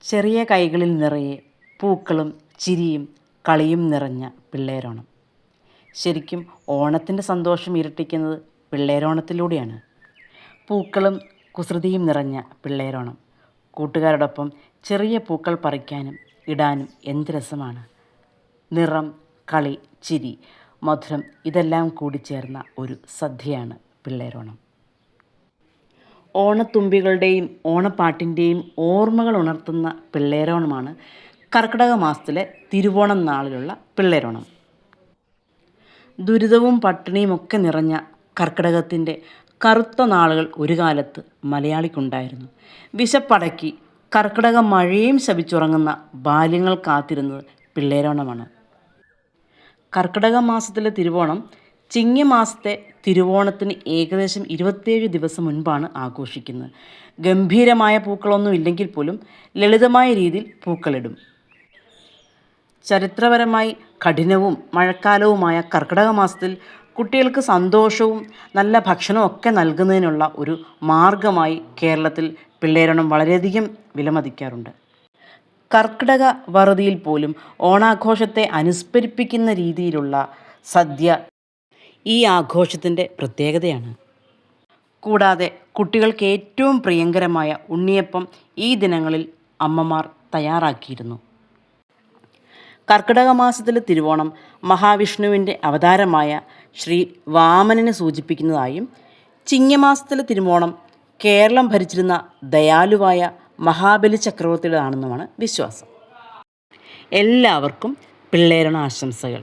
ചെറിയ കൈകളിൽ നിറയെ പൂക്കളും ചിരിയും കളിയും നിറഞ്ഞ പിള്ളേരോണം. ശരിക്കും ഓണത്തിൻ്റെ സന്തോഷം ഇരട്ടിക്കുന്നത് പിള്ളേരോണത്തിലൂടെയാണ്. പൂക്കളും കുസൃതിയും നിറഞ്ഞ പിള്ളേരോണം. കൂട്ടുകാരോടൊപ്പം ചെറിയ പൂക്കൾ പറിക്കാനും ഇടാനും എന്ത് രസമാണ്. നിറം, കളി, ചിരി, മധുരം ഇതെല്ലാം കൂടിച്ചേർന്ന ഒരു സദ്യയാണ് പിള്ളേരോണം. ഓണത്തുമ്പികളുടെയും ഓണപ്പാട്ടിൻ്റെയും ഓർമ്മകൾ ഉണർത്തുന്ന പിള്ളേരോണമാണ് കർക്കിടക മാസത്തിലെ തിരുവോണം നാളിലുള്ള പിള്ളേരോണം. ദുരിതവും പട്ടിണിയും ഒക്കെ നിറഞ്ഞ കർക്കിടകത്തിൻ്റെ കറുത്ത നാളുകൾ ഒരു കാലത്ത് മലയാളിക്കുണ്ടായിരുന്നു. വിശപ്പടക്കി കർക്കിടക മഴയും ശപിച്ചുറങ്ങുന്ന ബാല്യങ്ങൾ കാത്തിരുന്നത് പിള്ളേരോണമാണ്. കർക്കിടക മാസത്തിലെ തിരുവോണം ചിങ്ങമാസത്തെ തിരുവോണത്തിന് ഏകദേശം 27 ദിവസം മുൻപാണ് ആഘോഷിക്കുന്നത്. ഗംഭീരമായ പൂക്കളൊന്നും ഇല്ലെങ്കിൽ പോലും ലളിതമായ രീതിയിൽ പൂക്കളിടും. ചരിത്രപരമായി കഠിനവും മഴക്കാലവുമായ കർക്കിടക മാസത്തിൽ കുട്ടികൾക്ക് സന്തോഷവും നല്ല ഭക്ഷണവും ഒക്കെ നൽകുന്നതിനുള്ള ഒരു മാർഗമായി കേരളത്തിൽ പിള്ളേരോണം വളരെയധികം വിലമതിക്കാറുണ്ട്. കർക്കിടക വറുതിയിൽ പോലും ഓണാഘോഷത്തെ അനുസ്മരിപ്പിക്കുന്ന രീതിയിലുള്ള സദ്യ ഈ ആഘോഷത്തിൻ്റെ പ്രത്യേകതയാണ്. കൂടാതെ കുട്ടികൾക്ക് ഏറ്റവും പ്രിയങ്കരമായ ഉണ്ണിയപ്പം ഈ ദിനങ്ങളിൽ അമ്മമാർ തയ്യാറാക്കിയിരുന്നു. കർക്കിടക മാസത്തിലെ തിരുവോണം മഹാവിഷ്ണുവിൻ്റെ അവതാരമായ ശ്രീ വാമനനെ സൂചിപ്പിക്കുന്നതായും ചിങ്ങമാസത്തിലെ തിരുവോണം കേരളം ഭരിച്ചിരുന്ന ദയാലുവായ മഹാബലി ചക്രവർത്തിയുടേതാണെന്നുമാണ് വിശ്വാസം. എല്ലാവർക്കും പിള്ളേരോണ ആശംസകൾ.